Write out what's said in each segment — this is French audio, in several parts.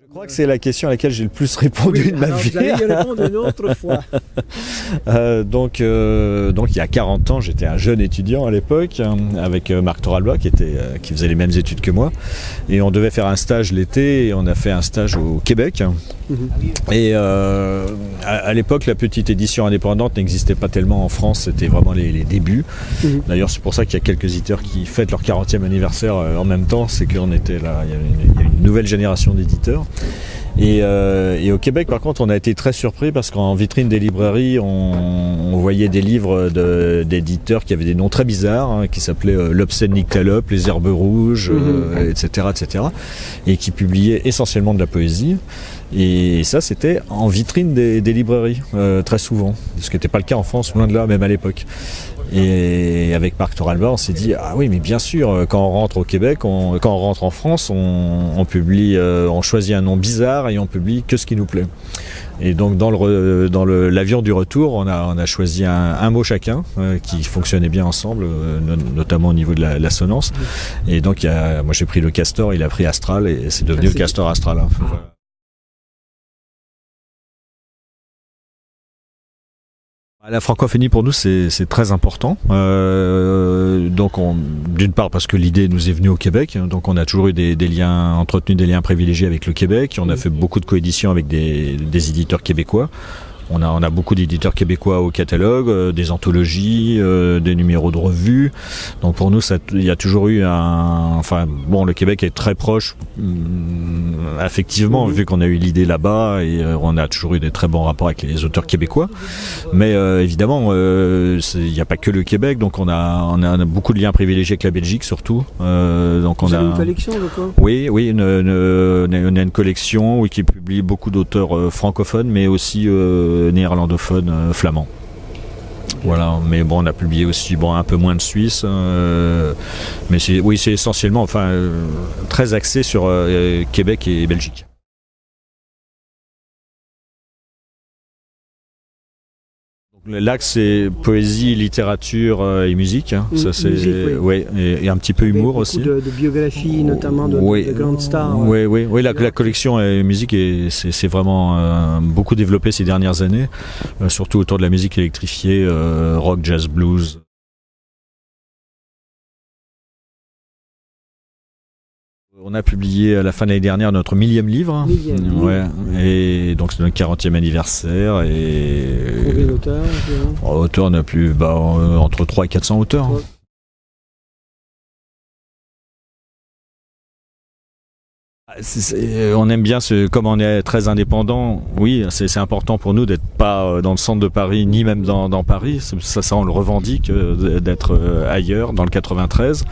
Je crois que c'est la question à laquelle j'ai le plus répondu de ma vie. Vous allez y répondre une autre fois. Donc il y a 40 ans, j'étais un jeune étudiant à l'époque, avec Marc Toralba qui faisait les mêmes études que moi. Et on devait faire un stage l'été, et on a fait un stage au Québec. Et à l'époque, la petite édition indépendante n'existait pas tellement en France, c'était vraiment les débuts. D'ailleurs, c'est pour ça qu'il y a quelques éditeurs qui fêtent leur 40e anniversaire en même temps, c'est qu'on était là, il y a une nouvelle génération d'éditeurs. Et au Québec, par contre, on a été très surpris parce qu'en vitrine des librairies, on voyait des livres d'éditeurs qui avaient des noms très bizarres, qui s'appelaient L'Obscène Nyctalope, Les Herbes Rouges, etc., etc., et qui publiaient essentiellement de la poésie. Et ça, c'était en vitrine des librairies, très souvent, ce qui n'était pas le cas en France, loin de là, même à l'époque. Et avec Marc Toralba, on s'est dit, ah oui, mais bien sûr, quand on rentre au Québec, quand on rentre en France, on publie, on choisit un nom bizarre et on publie que ce qui nous plaît. Et donc dans l'avion du retour, on a choisi un mot chacun qui fonctionnait bien ensemble, notamment au niveau de l'assonance. Et donc moi j'ai pris le Castor, il a pris Astral, et c'est devenu le Castor Astral. Voilà. La francophonie pour nous c'est très important. Donc d'une part parce que l'idée nous est venue au Québec, donc on a toujours eu des liens, entretenu des liens privilégiés avec le Québec. On a fait beaucoup de coéditions avec des éditeurs québécois. On a beaucoup d'éditeurs québécois au catalogue, des anthologies, des numéros de revues. Donc pour nous, il y a toujours eu le Québec est très proche, affectivement, vu qu'on a eu l'idée là-bas, et on a toujours eu des très bons rapports avec les auteurs québécois. Mais évidemment, il n'y a pas que le Québec, donc on a beaucoup de liens privilégiés avec la Belgique surtout. Donc Vous avez une collection de quoi ? Oui, on a une collection qui publie beaucoup d'auteurs francophones, mais aussi néerlandophone, flamand. Voilà, mais bon, on a publié aussi un peu moins de Suisse, mais c'est essentiellement très axé sur Québec et Belgique. L'axe c'est poésie, littérature et musique. Ça c'est musique, oui. et un petit peu humour aussi. De biographies, notamment de grandes stars. Oui, la collection musique c'est vraiment beaucoup développé ces dernières années, surtout autour de la musique électrifiée, rock, jazz, blues. On a publié à la fin de l'année dernière notre 1000e livre. Et donc c'est notre 40e anniversaire. Et combien d'auteurs ? Auteur, on a plus entre 300 et 400 auteurs. Ouais. On aime bien comme on est très indépendant, oui, c'est important pour nous d'être pas dans le centre de Paris, ni même dans Paris. Ça on le revendique, d'être ailleurs, dans le 93.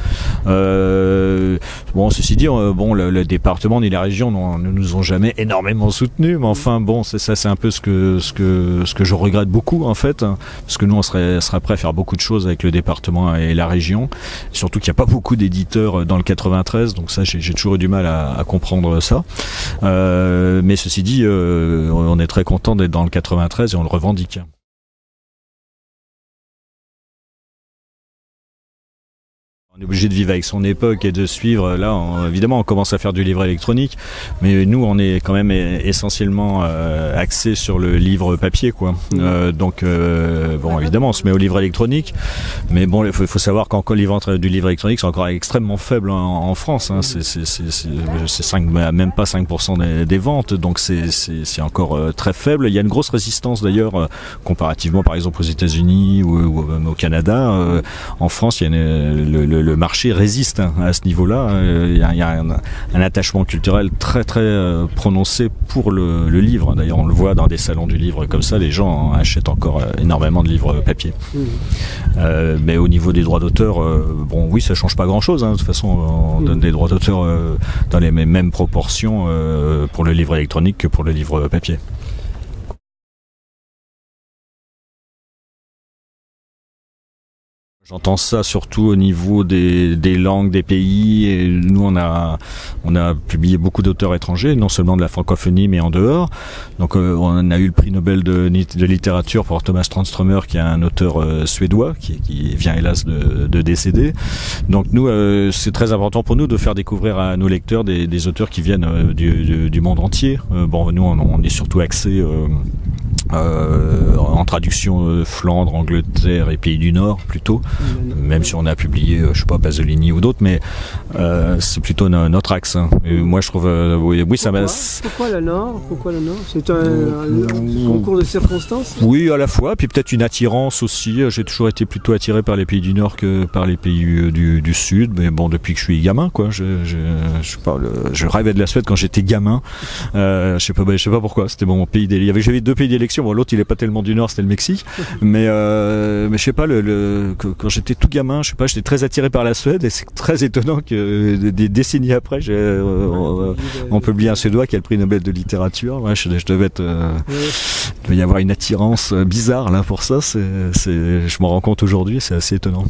Ceci dit, le département ni la région ne nous ont jamais énormément soutenus, mais enfin c'est un peu ce que je regrette beaucoup en fait, parce que nous on serait prêt à faire beaucoup de choses avec le département et la région. Surtout qu'il n'y a pas beaucoup d'éditeurs dans le 93, donc ça j'ai toujours eu du mal à comprendre ça. Mais ceci dit, on est très content d'être dans le 93 et on le revendique. On est obligé de vivre avec son époque et de suivre. Là, évidemment, on commence à faire du livre électronique, mais nous, on est quand même essentiellement axé sur le livre papier, quoi. Donc, évidemment, on se met au livre électronique, mais bon, il faut savoir qu'encore du livre électronique, c'est encore extrêmement faible en France. Hein. C'est même pas 5% des ventes, donc c'est encore très faible. Il y a une grosse résistance d'ailleurs, comparativement, par exemple, aux États-Unis ou au Canada. En France, il y a le marché résiste à ce niveau-là. Il y a un attachement culturel très très prononcé pour le livre. D'ailleurs, on le voit dans des salons du livre comme ça, les gens achètent encore énormément de livres papier. Mais au niveau des droits d'auteur, oui, ça change pas grand-chose. De toute façon, on donne des droits d'auteur dans les mêmes proportions pour le livre électronique que pour le livre papier. J'entends ça surtout au niveau des langues, des pays. Et nous, on a publié beaucoup d'auteurs étrangers, non seulement de la francophonie, mais en dehors. Donc, on a eu le prix Nobel de littérature pour Thomas Tranströmer, qui est un auteur suédois, qui vient hélas de décéder. Donc, nous, c'est très important pour nous de faire découvrir à nos lecteurs des auteurs qui viennent du monde entier. Bon, nous, on est surtout axé en traduction Flandre, Angleterre et pays du Nord plutôt, même si on a publié je sais pas Pasolini ou d'autres, mais c'est plutôt notre axe. Et moi je trouve oui ça m'a. Pourquoi le Nord? C'est un concours de circonstances? Oui, à la fois, puis peut-être une attirance aussi. J'ai toujours été plutôt attiré par les pays du Nord que par les pays du Sud, mais bon, depuis que je suis gamin quoi, je rêvais de la Suède quand j'étais gamin. Je sais pas pourquoi, c'était mon pays d'élection. J'avais 2 pays d'élection. Bon, l'autre il est pas tellement du Nord, c'était le Mexique, mais je sais pas, quand j'étais tout gamin, je sais pas, j'étais très attiré par la Suède, et c'est très étonnant que des décennies après, on publie un Suédois qui a le prix Nobel de littérature. Ouais, je devais être, il devait y avoir une attirance bizarre là pour ça. Je m'en rends compte aujourd'hui, c'est assez étonnant.